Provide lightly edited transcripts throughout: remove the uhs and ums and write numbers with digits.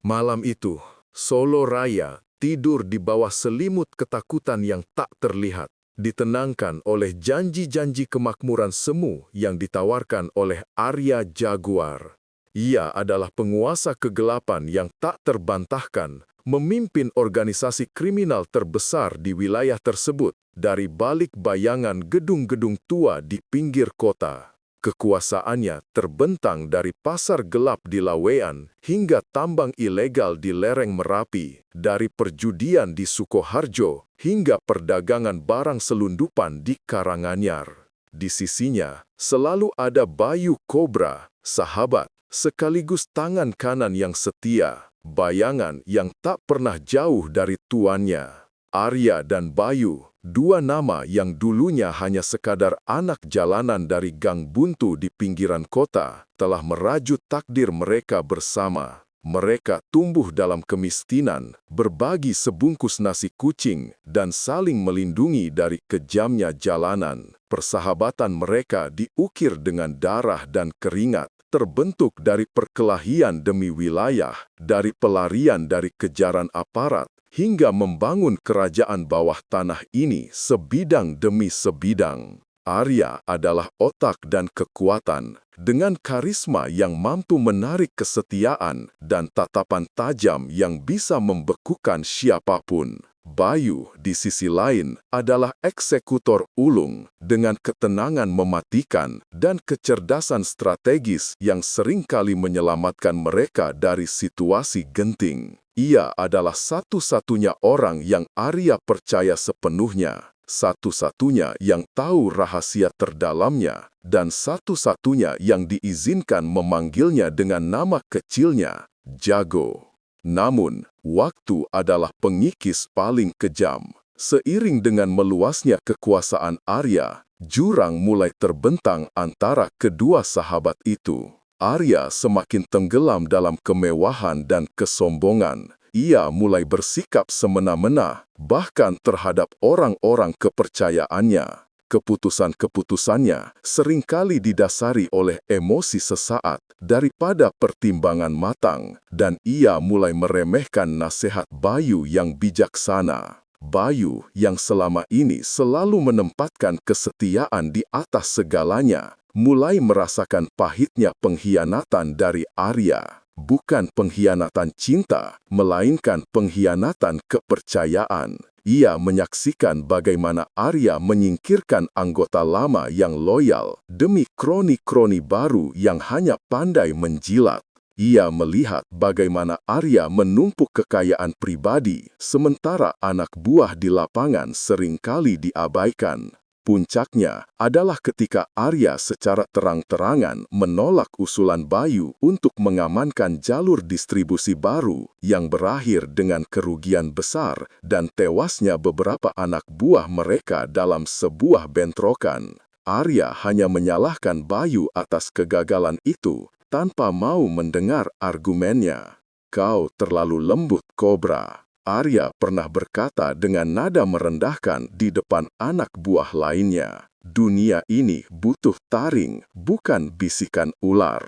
Malam itu, Solo Raya tidur di bawah selimut ketakutan yang tak terlihat, ditenangkan oleh janji-janji kemakmuran semu yang ditawarkan oleh Arya Jaguar. Ia adalah penguasa kegelapan yang tak terbantahkan, memimpin organisasi kriminal terbesar di wilayah tersebut dari balik bayangan gedung-gedung tua di pinggir kota. Kekuasaannya terbentang dari pasar gelap di Lawean hingga tambang ilegal di lereng Merapi, dari perjudian di Sukoharjo hingga perdagangan barang selundupan di Karanganyar. Di sisinya, selalu ada Bayu Kobra, sahabat, sekaligus tangan kanan yang setia, bayangan yang tak pernah jauh dari tuannya. Arya dan Bayu, dua nama yang dulunya hanya sekadar anak jalanan dari gang buntu di pinggiran kota, telah merajut takdir mereka bersama. Mereka tumbuh dalam kemiskinan, berbagi sebungkus nasi kucing, dan saling melindungi dari kejamnya jalanan. Persahabatan mereka diukir dengan darah dan keringat, terbentuk dari perkelahian demi wilayah, dari pelarian dari kejaran aparat, hingga membangun kerajaan bawah tanah ini sebidang demi sebidang. Arya adalah otak dan kekuatan, dengan karisma yang mampu menarik kesetiaan dan tatapan tajam yang bisa membekukan siapapun. Bayu, di sisi lain, adalah eksekutor ulung, dengan ketenangan mematikan dan kecerdasan strategis yang seringkali menyelamatkan mereka dari situasi genting. Ia adalah satu-satunya orang yang Arya percaya sepenuhnya, satu-satunya yang tahu rahasia terdalamnya, dan satu-satunya yang diizinkan memanggilnya dengan nama kecilnya, Jago. Namun, waktu adalah pengikis paling kejam. Seiring dengan meluasnya kekuasaan Arya, jurang mulai terbentang antara kedua sahabat itu. Arya semakin tenggelam dalam kemewahan dan kesombongan. Ia mulai bersikap semena-mena, bahkan terhadap orang-orang kepercayaannya. Keputusan-keputusannya seringkali didasari oleh emosi sesaat daripada pertimbangan matang, dan ia mulai meremehkan nasihat Bayu yang bijaksana. Bayu yang selama ini selalu menempatkan kesetiaan di atas segalanya, mulai merasakan pahitnya pengkhianatan dari Arya. Bukan pengkhianatan cinta, melainkan pengkhianatan kepercayaan. Ia menyaksikan bagaimana Arya menyingkirkan anggota lama yang loyal demi kroni-kroni baru yang hanya pandai menjilat. Ia melihat bagaimana Arya menumpuk kekayaan pribadi, sementara anak buah di lapangan seringkali diabaikan. Puncaknya adalah ketika Arya secara terang-terangan menolak usulan Bayu untuk mengamankan jalur distribusi baru yang berakhir dengan kerugian besar dan tewasnya beberapa anak buah mereka dalam sebuah bentrokan. Arya hanya menyalahkan Bayu atas kegagalan itu tanpa mau mendengar argumennya. "Kau terlalu lembut, Kobra," Arya pernah berkata dengan nada merendahkan di depan anak buah lainnya. "Dunia ini butuh taring, bukan bisikan ular."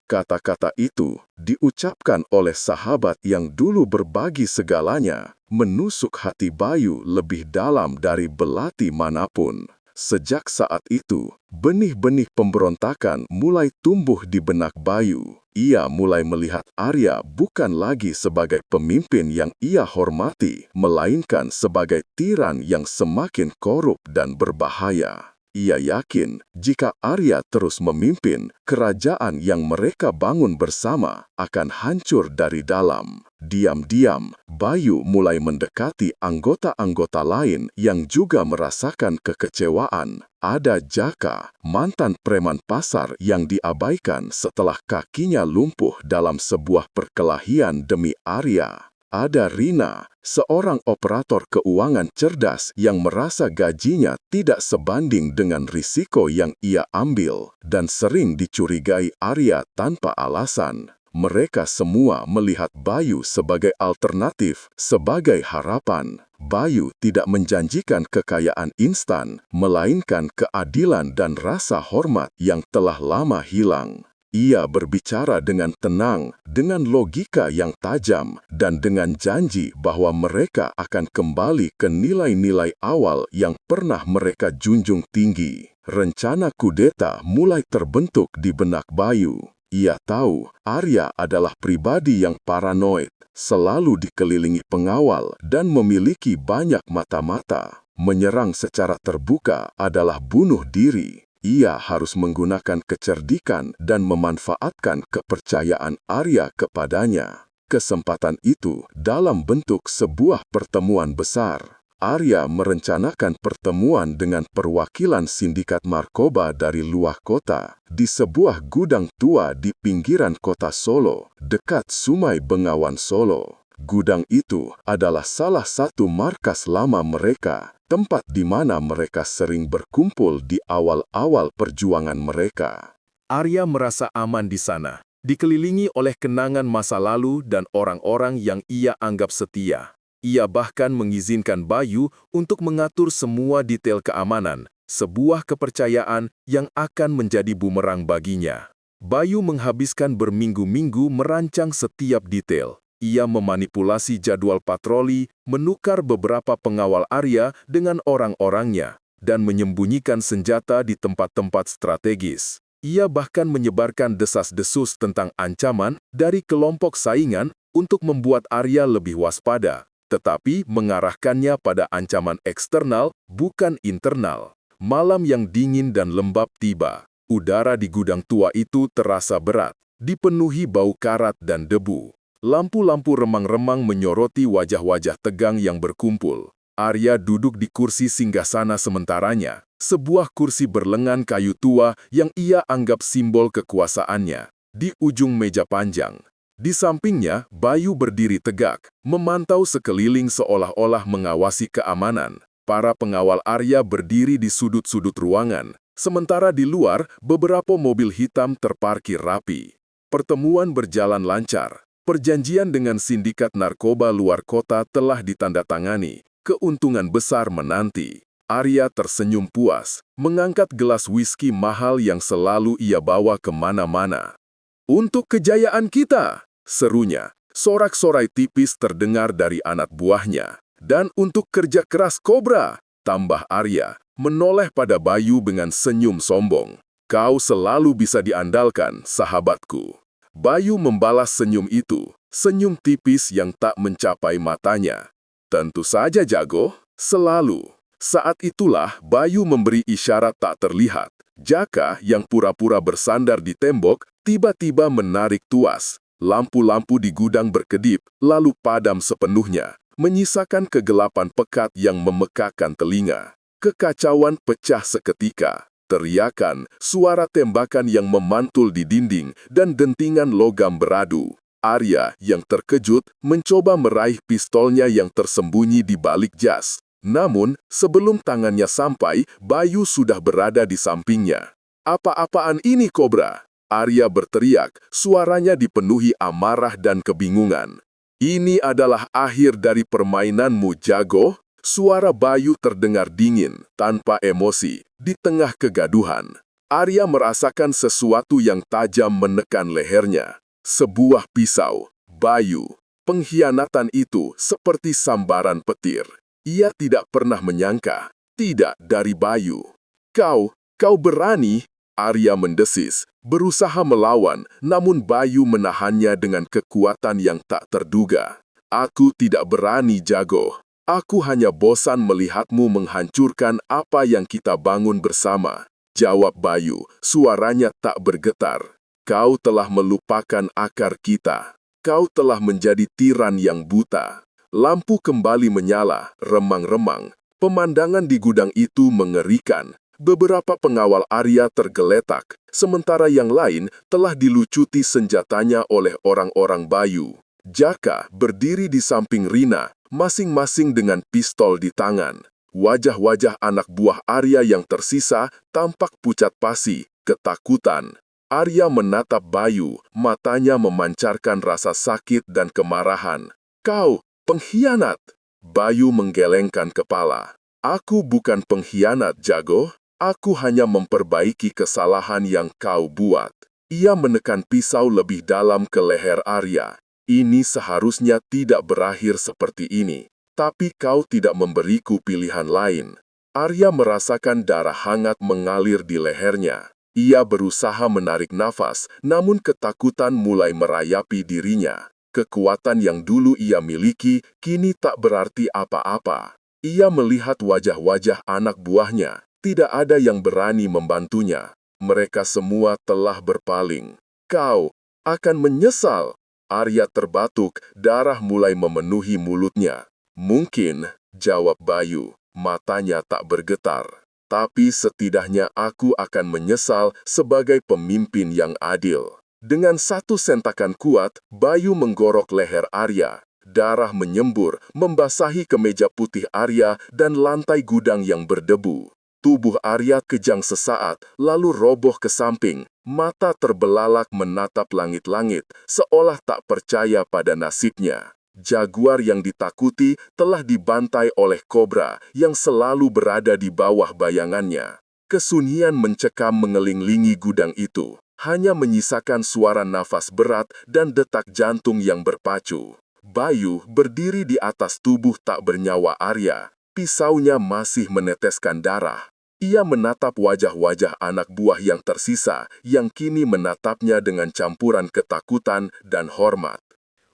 Kata-kata itu diucapkan oleh sahabat yang dulu berbagi segalanya, menusuk hati Bayu lebih dalam dari belati manapun. Sejak saat itu, benih-benih pemberontakan mulai tumbuh di benak Bayu. Ia mulai melihat Arya bukan lagi sebagai pemimpin yang ia hormati, melainkan sebagai tiran yang semakin korup dan berbahaya. Ia yakin jika Arya terus memimpin, kerajaan yang mereka bangun bersama akan hancur dari dalam. Diam-diam, Bayu mulai mendekati anggota-anggota lain yang juga merasakan kekecewaan. Ada Jaka, mantan preman pasar yang diabaikan setelah kakinya lumpuh dalam sebuah perkelahian demi Arya. Ada Rina, seorang operator keuangan cerdas yang merasa gajinya tidak sebanding dengan risiko yang ia ambil dan sering dicurigai Arya tanpa alasan. Mereka semua melihat Bayu sebagai alternatif, sebagai harapan. Bayu tidak menjanjikan kekayaan instan, melainkan keadilan dan rasa hormat yang telah lama hilang. Ia berbicara dengan tenang, dengan logika yang tajam, dan dengan janji bahwa mereka akan kembali ke nilai-nilai awal yang pernah mereka junjung tinggi. Rencana kudeta mulai terbentuk di benak Bayu. Ia tahu Arya adalah pribadi yang paranoid, selalu dikelilingi pengawal dan memiliki banyak mata-mata. Menyerang secara terbuka adalah bunuh diri. Ia harus menggunakan kecerdikan dan memanfaatkan kepercayaan Arya kepadanya. Kesempatan itu dalam bentuk sebuah pertemuan besar. Arya merencanakan pertemuan dengan perwakilan sindikat narkoba dari luar kota di sebuah gudang tua di pinggiran kota Solo, dekat Sungai Bengawan Solo. Gudang itu adalah salah satu markas lama mereka, tempat di mana mereka sering berkumpul di awal-awal perjuangan mereka. Arya merasa aman di sana, dikelilingi oleh kenangan masa lalu dan orang-orang yang ia anggap setia. Ia bahkan mengizinkan Bayu untuk mengatur semua detail keamanan, sebuah kepercayaan yang akan menjadi bumerang baginya. Bayu menghabiskan berminggu-minggu merancang setiap detail. Ia memanipulasi jadwal patroli, menukar beberapa pengawal Arya dengan orang-orangnya, dan menyembunyikan senjata di tempat-tempat strategis. Ia bahkan menyebarkan desas-desus tentang ancaman dari kelompok saingan untuk membuat Arya lebih waspada, tetapi mengarahkannya pada ancaman eksternal, bukan internal. Malam yang dingin dan lembab tiba. Udara di gudang tua itu terasa berat, dipenuhi bau karat dan debu. Lampu-lampu remang-remang menyoroti wajah-wajah tegang yang berkumpul. Arya duduk di kursi singgasana sementaranya, sebuah kursi berlengan kayu tua yang ia anggap simbol kekuasaannya, di ujung meja panjang. Di sampingnya, Bayu berdiri tegak, memantau sekeliling seolah-olah mengawasi keamanan. Para pengawal Arya berdiri di sudut-sudut ruangan, sementara di luar, beberapa mobil hitam terparkir rapi. Pertemuan berjalan lancar. Perjanjian dengan sindikat narkoba luar kota telah ditandatangani. Keuntungan besar menanti. Arya tersenyum puas, mengangkat gelas whisky mahal yang selalu ia bawa kemana-mana. "Untuk kejayaan kita!" serunya. Sorak-sorai tipis terdengar dari anak buahnya. "Dan untuk kerja keras Kobra!" tambah Arya, menoleh pada Bayu dengan senyum sombong. "Kau selalu bisa diandalkan, sahabatku." Bayu membalas senyum itu, senyum tipis yang tak mencapai matanya. "Tentu saja, jago, selalu." Saat itulah Bayu memberi isyarat tak terlihat. Jaka yang pura-pura bersandar di tembok, tiba-tiba menarik tuas. Lampu-lampu di gudang berkedip, lalu padam sepenuhnya, menyisakan kegelapan pekat yang memekakan telinga. Kekacauan pecah seketika. Teriakan, suara tembakan yang memantul di dinding, dan dentingan logam beradu. Arya yang terkejut mencoba meraih pistolnya yang tersembunyi di balik jas. Namun, sebelum tangannya sampai, Bayu sudah berada di sampingnya. "Apa-apaan ini, Kobra?" Arya berteriak, suaranya dipenuhi amarah dan kebingungan. "Ini adalah akhir dari permainanmu, jago." Suara Bayu terdengar dingin, tanpa emosi, di tengah kegaduhan. Arya merasakan sesuatu yang tajam menekan lehernya. Sebuah pisau. Bayu. Pengkhianatan itu seperti sambaran petir. Ia tidak pernah menyangka. Tidak dari Bayu. Kau berani?" Arya mendesis, berusaha melawan, namun Bayu menahannya dengan kekuatan yang tak terduga. "Aku tidak berani, jago. Aku hanya bosan melihatmu menghancurkan apa yang kita bangun bersama," jawab Bayu, suaranya tak bergetar. "Kau telah melupakan akar kita. Kau telah menjadi tiran yang buta." Lampu kembali menyala, remang-remang. Pemandangan di gudang itu mengerikan. Beberapa pengawal Arya tergeletak, sementara yang lain telah dilucuti senjatanya oleh orang-orang Bayu. Jaka berdiri di samping Rina, masing-masing dengan pistol di tangan. Wajah-wajah anak buah Arya yang tersisa tampak pucat pasi, ketakutan. Arya menatap Bayu, matanya memancarkan rasa sakit dan kemarahan. "Kau, pengkhianat!" Bayu menggelengkan kepala. "Aku bukan pengkhianat, jago. Aku hanya memperbaiki kesalahan yang kau buat." Ia menekan pisau lebih dalam ke leher Arya. Ini seharusnya tidak berakhir seperti ini, tapi kau tidak memberiku pilihan lain. Arya merasakan darah hangat mengalir di lehernya. Ia berusaha menarik nafas, namun ketakutan mulai merayapi dirinya. Kekuatan yang dulu ia miliki kini tak berarti apa-apa. Ia melihat wajah-wajah anak buahnya. Tidak ada yang berani membantunya. Mereka semua telah berpaling. Kau akan menyesal. Arya terbatuk, darah mulai memenuhi mulutnya. Mungkin, jawab Bayu, matanya tak bergetar. Tapi setidaknya aku akan menyesal sebagai pemimpin yang adil. Dengan satu sentakan kuat, Bayu menggorok leher Arya. Darah menyembur, membasahi kemeja putih Arya dan lantai gudang yang berdebu. Tubuh Arya kejang sesaat, lalu roboh ke samping. Mata terbelalak menatap langit-langit, seolah tak percaya pada nasibnya. Jaguar yang ditakuti telah dibantai oleh kobra yang selalu berada di bawah bayangannya. Kesunyian mencekam mengelilingi gudang itu, hanya menyisakan suara nafas berat dan detak jantung yang berpacu. Bayu berdiri di atas tubuh tak bernyawa Arya. Pisaunya masih meneteskan darah. Ia menatap wajah-wajah anak buah yang tersisa, yang kini menatapnya dengan campuran ketakutan dan hormat.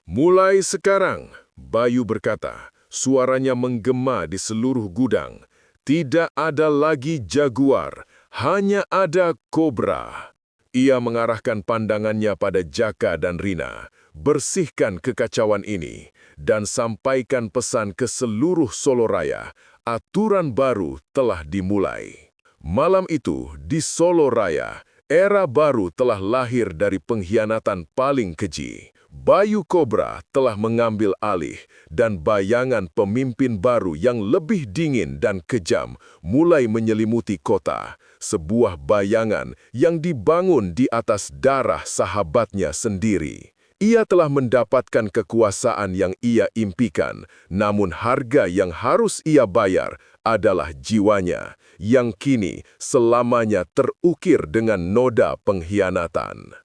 Mulai sekarang, Bayu berkata, suaranya menggema di seluruh gudang. Tidak ada lagi jaguar, hanya ada kobra. Ia mengarahkan pandangannya pada Jaka dan Rina. Bersihkan kekacauan ini dan sampaikan pesan ke seluruh Solo Raya. Aturan baru telah dimulai. Malam itu, di Solo Raya, era baru telah lahir dari pengkhianatan paling keji. Bayu Kobra telah mengambil alih dan bayangan pemimpin baru yang lebih dingin dan kejam mulai menyelimuti kota. Sebuah bayangan yang dibangun di atas darah sahabatnya sendiri. Ia telah mendapatkan kekuasaan yang ia impikan, namun harga yang harus ia bayar adalah jiwanya, yang kini selamanya terukir dengan noda pengkhianatan.